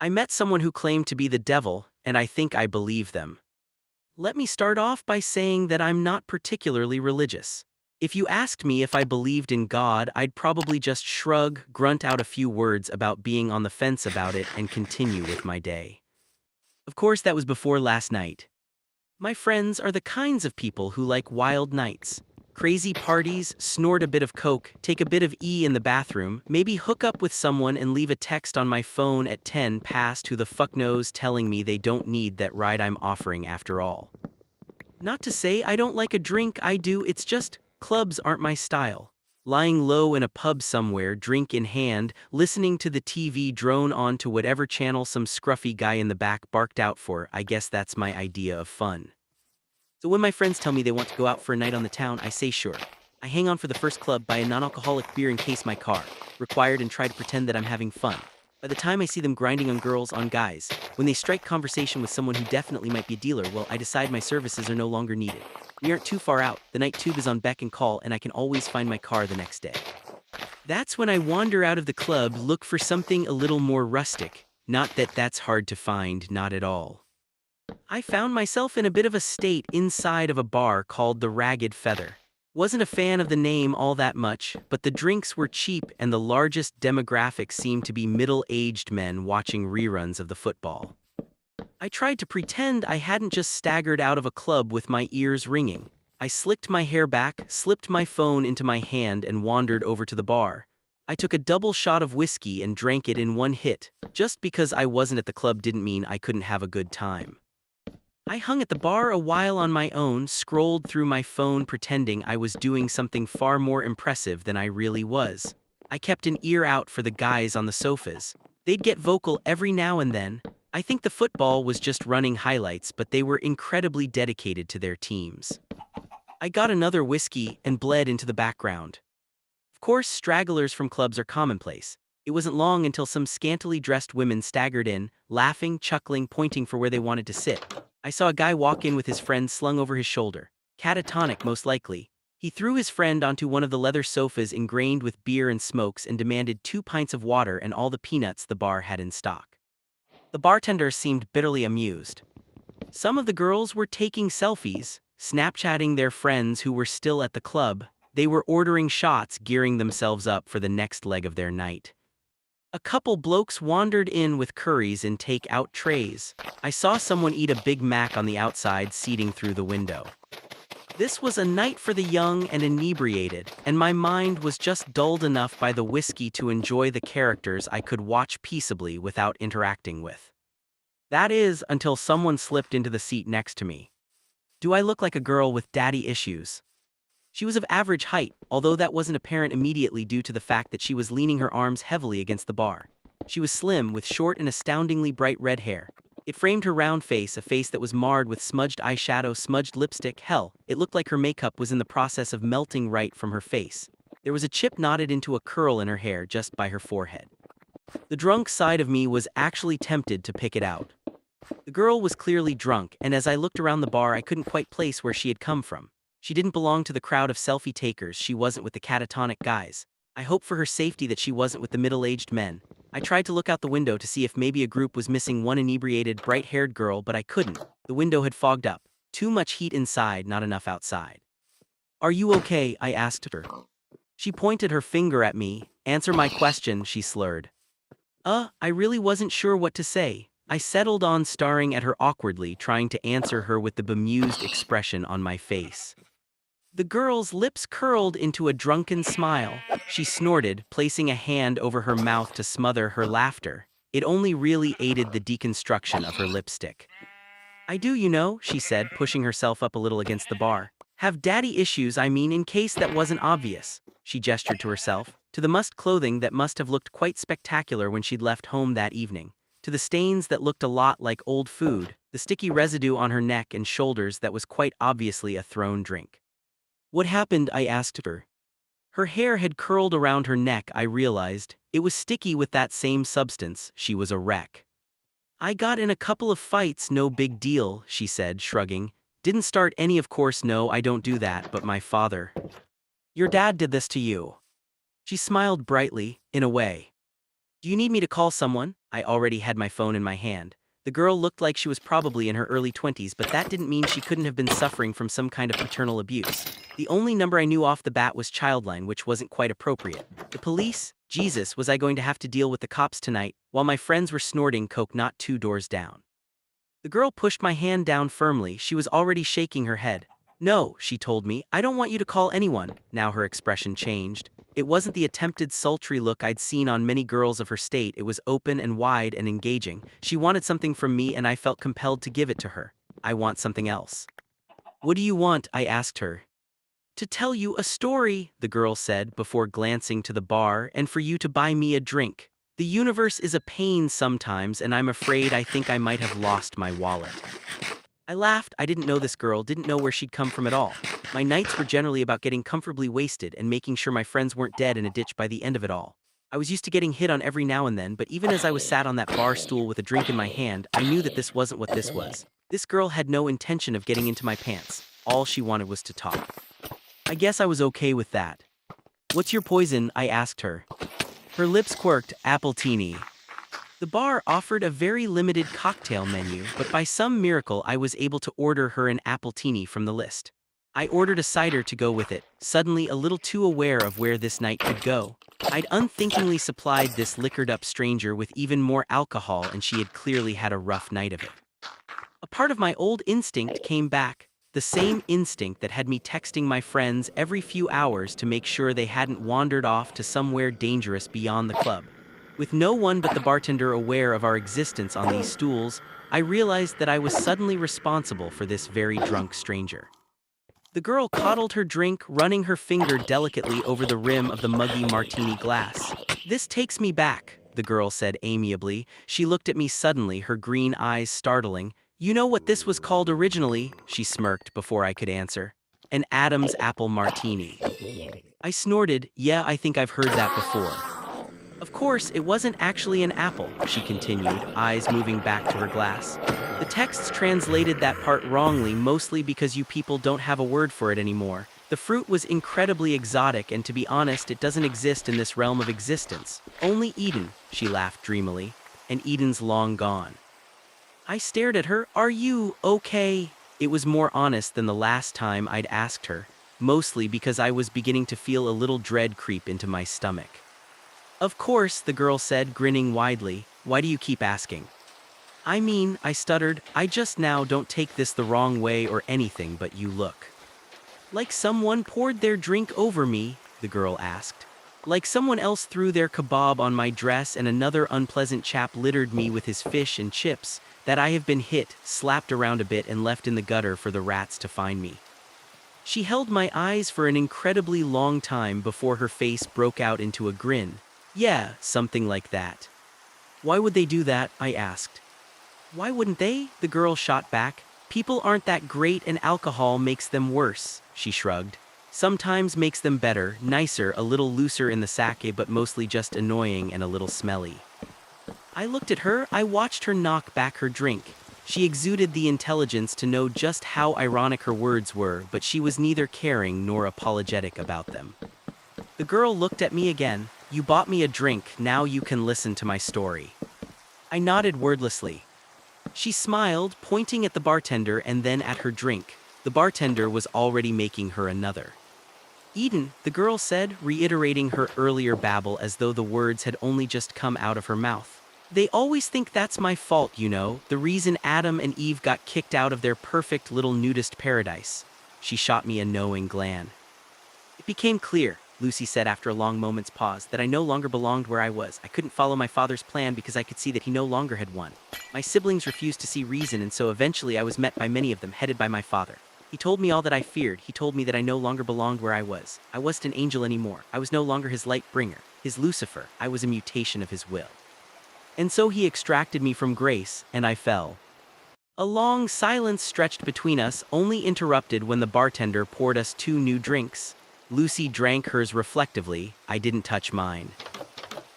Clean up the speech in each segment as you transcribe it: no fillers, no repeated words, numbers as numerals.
I met someone who claimed to be the devil, and I think I believe them. Let me start off by saying that I'm not particularly religious. If you asked me if I believed in God, I'd probably just shrug, grunt out a few words about being on the fence about it, and continue with my day. Of course, that was before last night. My friends are the kinds of people who like wild nights. Crazy parties, snort a bit of coke, take a bit of E in the bathroom, maybe hook up with someone and leave a text on my phone at 10 past who the fuck knows telling me they don't need that ride I'm offering after all. Not to say I don't like a drink, I do, it's just, clubs aren't my style. Lying low in a pub somewhere, drink in hand, listening to the TV drone on to whatever channel some scruffy guy in the back barked out for, I guess that's my idea of fun. So when my friends tell me they want to go out for a night on the town, I say sure. I hang on for the first club, buy a non-alcoholic beer in case my car, required, and try to pretend that I'm having fun. By the time I see them grinding on girls, on guys, when they strike conversation with someone who definitely might be a dealer, well, I decide my services are no longer needed. We aren't too far out, the night tube is on beck and call, and I can always find my car the next day. That's when I wander out of the club, look for something a little more rustic. Not that that's hard to find, not at all. I found myself in a bit of a state inside of a bar called the Ragged Feather. Wasn't a fan of the name all that much, but the drinks were cheap and the largest demographic seemed to be middle-aged men watching reruns of the football. I tried to pretend I hadn't just staggered out of a club with my ears ringing. I slicked my hair back, slipped my phone into my hand and wandered over to the bar. I took a double shot of whiskey and drank it in one hit. Just because I wasn't at the club didn't mean I couldn't have a good time. I hung at the bar a while on my own, scrolled through my phone pretending I was doing something far more impressive than I really was. I kept an ear out for the guys on the sofas. They'd get vocal every now and then. I think the football was just running highlights, but they were incredibly dedicated to their teams. I got another whiskey and bled into the background. Of course, stragglers from clubs are commonplace. It wasn't long until some scantily dressed women staggered in, laughing, chuckling, pointing for where they wanted to sit. I saw a guy walk in with his friend slung over his shoulder. Catatonic, most likely. He threw his friend onto one of the leather sofas ingrained with beer and smokes and demanded 2 pints of water and all the peanuts the bar had in stock. The bartender seemed bitterly amused. Some of the girls were taking selfies, Snapchatting their friends who were still at the club. They were ordering shots, gearing themselves up for the next leg of their night. A couple blokes wandered in with curries in take-out trays. I saw someone eat a Big Mac on the outside seating through the window. This was a night for the young and inebriated, and my mind was just dulled enough by the whiskey to enjoy the characters I could watch peaceably without interacting with. That is, until someone slipped into the seat next to me. Do I look like a girl with daddy issues? She was of average height, although that wasn't apparent immediately due to the fact that she was leaning her arms heavily against the bar. She was slim, with short and astoundingly bright red hair. It framed her round face, a face that was marred with smudged eyeshadow, smudged lipstick. Hell, it looked like her makeup was in the process of melting right from her face. There was a chip knotted into a curl in her hair just by her forehead. The drunk side of me was actually tempted to pick it out. The girl was clearly drunk, and as I looked around the bar I couldn't quite place where she had come from. She didn't belong to the crowd of selfie takers, she wasn't with the catatonic guys. I hoped for her safety that she wasn't with the middle-aged men. I tried to look out the window to see if maybe a group was missing one inebriated, bright-haired girl, but I couldn't. The window had fogged up. Too much heat inside, not enough outside. "Are you okay?" I asked her. She pointed her finger at me. "Answer my question," she slurred. I really wasn't sure what to say. I settled on staring at her awkwardly, trying to answer her with the bemused expression on my face. The girl's lips curled into a drunken smile. She snorted, placing a hand over her mouth to smother her laughter. It only really aided the deconstruction of her lipstick. "I do, you know," she said, pushing herself up a little against the bar. "Have daddy issues, I mean, in case that wasn't obvious." She gestured to herself, to the mussed clothing that must have looked quite spectacular when she'd left home that evening, to the stains that looked a lot like old food, the sticky residue on her neck and shoulders that was quite obviously a thrown drink. "What happened?" I asked her. Her hair had curled around her neck, I realized. It was sticky with that same substance. She was a wreck. "I got in a couple of fights, no big deal," she said, shrugging. "Didn't start any, of course, no, I don't do that, but my father." "Your dad did this to you?" She smiled brightly, "In a way." Do you need me to call someone? I already had my phone in my hand. The girl looked like she was probably in her early 20s, but that didn't mean she couldn't have been suffering from some kind of paternal abuse. The only number I knew off the bat was Childline, which wasn't quite appropriate. The police? Jesus, was I going to have to deal with the cops tonight, while my friends were snorting coke not 2 doors down? The girl pushed my hand down firmly. She was already shaking her head. No, she told me, I don't want you to call anyone. Now her expression changed. It wasn't the attempted sultry look I'd seen on many girls of her state. It was open and wide and engaging. She wanted something from me and I felt compelled to give it to her. I want something else. What do you want? I asked her. To tell you a story, the girl said before glancing to the bar, and for you to buy me a drink. The universe is a pain sometimes, and I'm afraid I think I might have lost my wallet. I laughed. I didn't know this girl, didn't know where she'd come from at all. My nights were generally about getting comfortably wasted and making sure my friends weren't dead in a ditch by the end of it all. I was used to getting hit on every now and then, but even as I was sat on that bar stool with a drink in my hand, I knew that this wasn't what this was. This girl had no intention of getting into my pants. All she wanted was to talk. I guess I was okay with that. What's your poison? I asked her. Her lips quirked. Appletini. The bar offered a very limited cocktail menu, but by some miracle I was able to order her an appletini from the list. I ordered a cider to go with it, suddenly a little too aware of where this night could go. I'd unthinkingly supplied this liquored-up stranger with even more alcohol, and she had clearly had a rough night of it. A part of my old instinct came back, the same instinct that had me texting my friends every few hours to make sure they hadn't wandered off to somewhere dangerous beyond the club. With no one but the bartender aware of our existence on these stools, I realized that I was suddenly responsible for this very drunk stranger. The girl coddled her drink, running her finger delicately over the rim of the muggy martini glass. This takes me back, the girl said amiably. She looked at me suddenly, her green eyes startling. You know what this was called originally? She smirked before I could answer. An Adam's apple martini. I snorted. Yeah, I think I've heard that before. Of course, it wasn't actually an apple, she continued, eyes moving back to her glass. The texts translated that part wrongly, mostly because you people don't have a word for it anymore. The fruit was incredibly exotic, and to be honest, it doesn't exist in this realm of existence. Only Eden, she laughed dreamily, and Eden's long gone. I stared at her. Are you okay? It was more honest than the last time I'd asked her, mostly because I was beginning to feel a little dread creep into my stomach. Of course, the girl said, grinning widely. Why do you keep asking? I mean, I stuttered, I just now don't take this the wrong way or anything, but you look. Like someone poured their drink over me, the girl asked. Like someone else threw their kebab on my dress and another unpleasant chap littered me with his fish and chips, that I have been hit, slapped around a bit and left in the gutter for the rats to find me. She held my eyes for an incredibly long time before her face broke out into a grin. Yeah, something like that. Why would they do that? I asked. Why wouldn't they? The girl shot back. People aren't that great and alcohol makes them worse, she shrugged. Sometimes makes them better, nicer, a little looser in the sake, but mostly just annoying and a little smelly. I looked at her. I watched her knock back her drink. She exuded the intelligence to know just how ironic her words were, but she was neither caring nor apologetic about them. The girl looked at me again. You bought me a drink, now you can listen to my story. I nodded wordlessly. She smiled, pointing at the bartender and then at her drink. The bartender was already making her another. Eden, the girl said, reiterating her earlier babble as though the words had only just come out of her mouth. They always think that's my fault, you know, the reason Adam and Eve got kicked out of their perfect little nudist paradise. She shot me a knowing glance. It became clear, Lucy said after a long moment's pause, that I no longer belonged where I was. I couldn't follow my father's plan because I could see that he no longer had won. My siblings refused to see reason, and so eventually I was met by many of them, headed by my father. He told me all that I feared. He told me that I no longer belonged where I was. I wasn't an angel anymore. I was no longer his light bringer, his Lucifer. I was a mutation of his will. And so he extracted me from grace, and I fell. A long silence stretched between us, only interrupted when the bartender poured us 2 new drinks. Lucy drank hers reflectively. I didn't touch mine.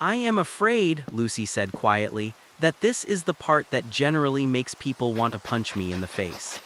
I am afraid, Lucy said quietly, that this is the part that generally makes people want to punch me in the face.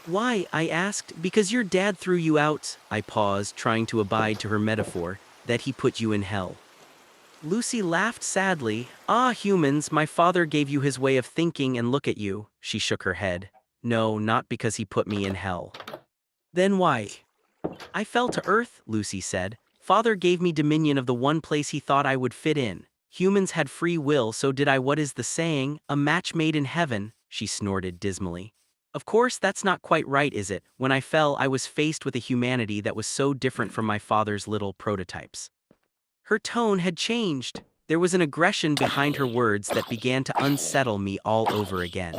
Why? I asked. Because your dad threw you out. I paused, trying to abide to her metaphor, that he put you in hell. Lucy laughed sadly. Ah, humans, my father gave you his way of thinking and look at you. She shook her head. No, not because he put me in hell. Then why? I fell to earth, Lucy said. Father gave me dominion of the one place he thought I would fit in. Humans had free will, so did I. What is the saying? A match made in heaven, she snorted dismally. Of course, that's not quite right, is it? When I fell, I was faced with a humanity that was so different from my father's little prototypes. Her tone had changed. There was an aggression behind her words that began to unsettle me all over again.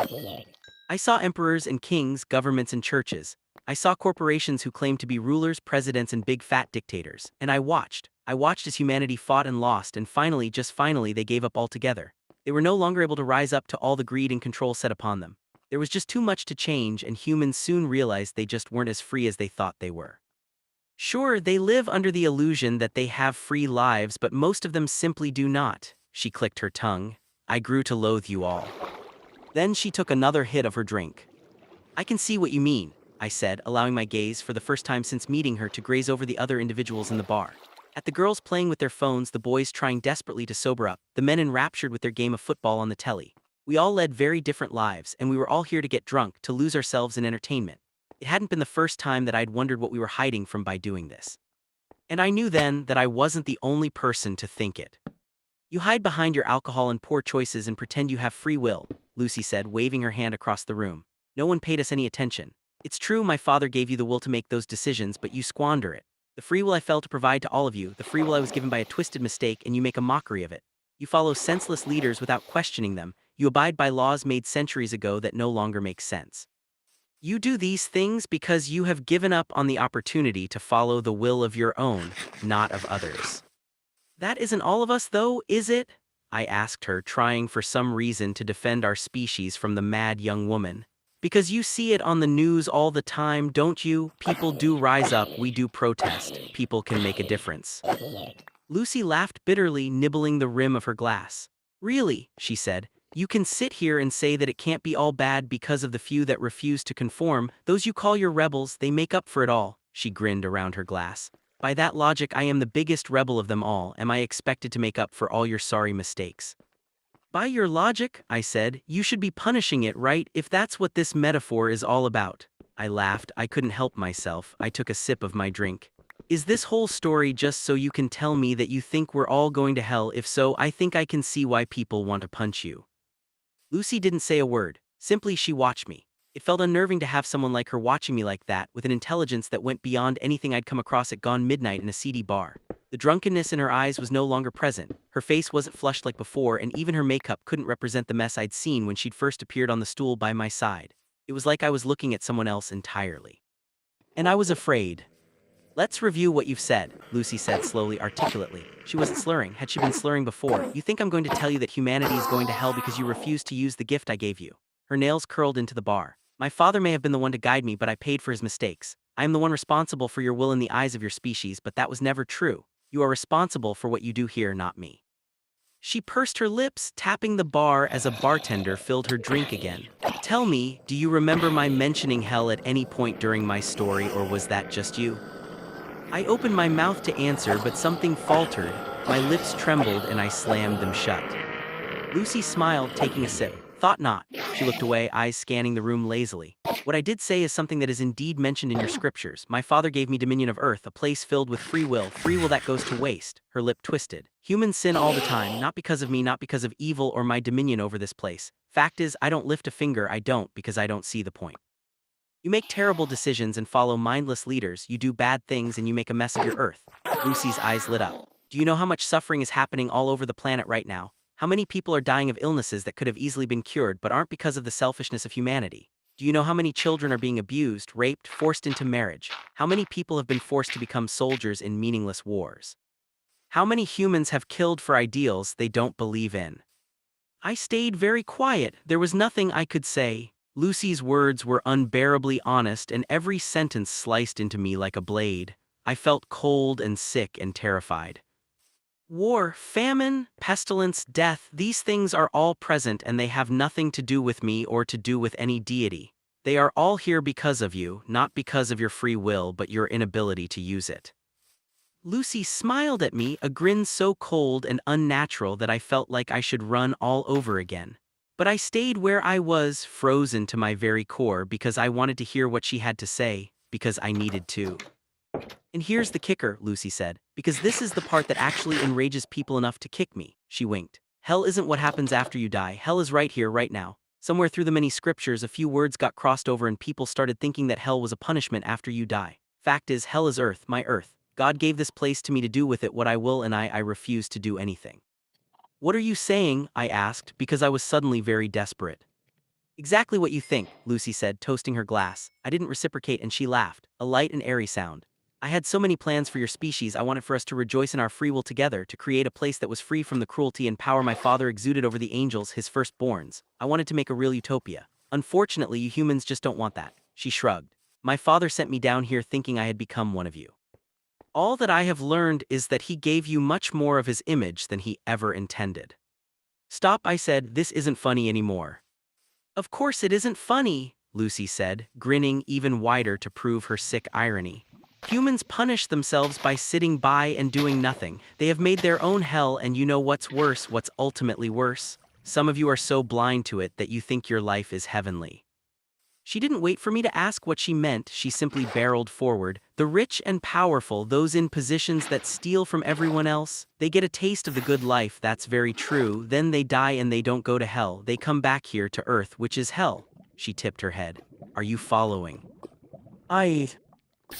I saw emperors and kings, governments and churches. I saw corporations who claimed to be rulers, presidents, and big fat dictators. And I watched. I watched as humanity fought and lost, and finally, just finally, they gave up altogether. They were no longer able to rise up to all the greed and control set upon them. There was just too much to change, and humans soon realized they just weren't as free as they thought they were. Sure, they live under the illusion that they have free lives, but most of them simply do not. She clicked her tongue. I grew to loathe you all. Then she took another hit of her drink. I can see what you mean, I said, allowing my gaze for the first time since meeting her to graze over the other individuals in the bar. At the girls playing with their phones, the boys trying desperately to sober up, the men enraptured with their game of football on the telly. We all led very different lives, and we were all here to get drunk, to lose ourselves in entertainment. It hadn't been the first time that I'd wondered what we were hiding from by doing this. And I knew then that I wasn't the only person to think it. You hide behind your alcohol and poor choices and pretend you have free will, Lucy said, waving her hand across the room. No one paid us any attention. It's true my father gave you the will to make those decisions, but you squander it. The free will I fell to provide to all of you, the free will I was given by a twisted mistake, and you make a mockery of it. You follow senseless leaders without questioning them. You abide by laws made centuries ago that no longer make sense. You do these things because you have given up on the opportunity to follow the will of your own, not of others. That isn't all of us, though, is it? I asked her, trying for some reason to defend our species from the mad young woman. Because you see it on the news all the time, don't you? People do rise up, we do protest. People can make a difference. Lucy laughed bitterly, nibbling the rim of her glass. Really, she said. You can sit here and say that it can't be all bad because of the few that refuse to conform. Those you call your rebels, they make up for it all. She grinned around her glass. By that logic, I am the biggest rebel of them all. Am I expected to make up for all your sorry mistakes? By your logic, I said, you should be punishing it, right, if that's what this metaphor is all about. I laughed. I couldn't help myself. I took a sip of my drink. Is this whole story just so you can tell me that you think we're all going to hell? If so, I think I can see why people want to punch you. Lucy didn't say a word. Simply she watched me. It felt unnerving to have someone like her watching me like that, with an intelligence that went beyond anything I'd come across at Gone Midnight in a seedy bar. The drunkenness in her eyes was no longer present. Her face wasn't flushed like before, and even her makeup couldn't represent the mess I'd seen when she'd first appeared on the stool by my side. It was like I was looking at someone else entirely. And I was afraid. Let's review what you've said, Lucy said slowly, articulately. She wasn't slurring. Had she been slurring before? You think I'm going to tell you that humanity is going to hell because you refused to use the gift I gave you? Her nails curled into the bar. My father may have been the one to guide me, but I paid for his mistakes. I am the one responsible for your will in the eyes of your species, but that was never true. You are responsible for what you do here, not me. She pursed her lips, tapping the bar as a bartender filled her drink again. Tell me, do you remember my mentioning hell at any point during my story, or was that just you? I opened my mouth to answer, but something faltered. My lips trembled and I slammed them shut. Lucy smiled, taking a sip. Thought not. She looked away, eyes scanning the room lazily. What I did say is something that is indeed mentioned in your scriptures. My father gave me dominion of earth, a place filled with free will that goes to waste. Her lip twisted. Humans sin all the time, not because of me, not because of evil or my dominion over this place. Fact is, I don't lift a finger, I don't, because I don't see the point. You make terrible decisions and follow mindless leaders, you do bad things and you make a mess of your earth. Lucy's eyes lit up. Do you know how much suffering is happening all over the planet right now? How many people are dying of illnesses that could have easily been cured but aren't because of the selfishness of humanity? Do you know how many children are being abused, raped, forced into marriage? How many people have been forced to become soldiers in meaningless wars? How many humans have killed for ideals they don't believe in? I stayed very quiet. There was nothing I could say. Lucy's words were unbearably honest, and every sentence sliced into me like a blade. I felt cold and sick and terrified. War, famine, pestilence, death, these things are all present and they have nothing to do with me or to do with any deity. They are all here because of you, not because of your free will but your inability to use it. Lucy smiled at me, a grin so cold and unnatural that I felt like I should run all over again. But I stayed where I was, frozen to my very core, because I wanted to hear what she had to say, because I needed to. And here's the kicker, Lucy said, because this is the part that actually enrages people enough to kick me. She winked. Hell isn't what happens after you die. Hell is right here, right now. Somewhere through the many scriptures, a few words got crossed over and people started thinking that hell was a punishment after you die. Fact is, hell is earth, my earth. God gave this place to me to do with it what I will, and I refuse to do anything. What are you saying? I asked, because I was suddenly very desperate. Exactly what you think, Lucy said, toasting her glass. I didn't reciprocate and she laughed, a light and airy sound. I had so many plans for your species. I wanted for us to rejoice in our free will together, to create a place that was free from the cruelty and power my father exuded over the angels, his firstborns. I wanted to make a real utopia. Unfortunately, you humans just don't want that. She shrugged. My father sent me down here thinking I had become one of you. All that I have learned is that he gave you much more of his image than he ever intended. Stop, I said, this isn't funny anymore. Of course it isn't funny, Lucy said, grinning even wider to prove her sick irony. Humans punish themselves by sitting by and doing nothing. They have made their own hell, and you know what's worse, what's ultimately worse? Some of you are so blind to it that you think your life is heavenly. She didn't wait for me to ask what she meant, she simply barreled forward. The rich and powerful, those in positions that steal from everyone else, they get a taste of the good life, that's very true, then they die and they don't go to hell, they come back here to earth, which is hell. She tipped her head. Are you following?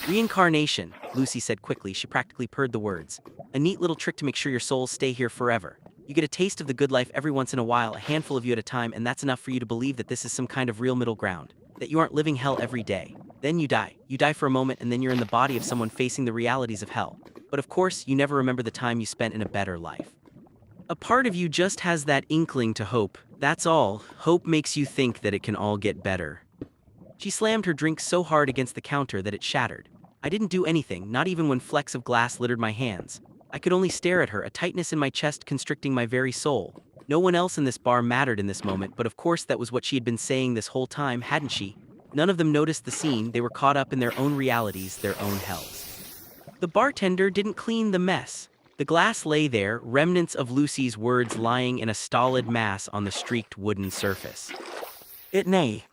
Reincarnation, Lucy said quickly, she practically purred the words. A neat little trick to make sure your souls stay here forever. You get a taste of the good life every once in a while, a handful of you at a time, and that's enough for you to believe that this is some kind of real middle ground. That you aren't living hell every day. Then you die. You die for a moment and then you're in the body of someone facing the realities of hell. But of course, you never remember the time you spent in a better life. A part of you just has that inkling to hope. That's all. Hope makes you think that it can all get better. She slammed her drink so hard against the counter that it shattered. I didn't do anything, not even when flecks of glass littered my hands. I could only stare at her, a tightness in my chest constricting my very soul. No one else in this bar mattered in this moment, but of course that was what she had been saying this whole time, hadn't she? None of them noticed the scene, they were caught up in their own realities, their own hells. The bartender didn't clean the mess. The glass lay there, remnants of Lucy's words lying in a stolid mass on the streaked wooden surface. It nay.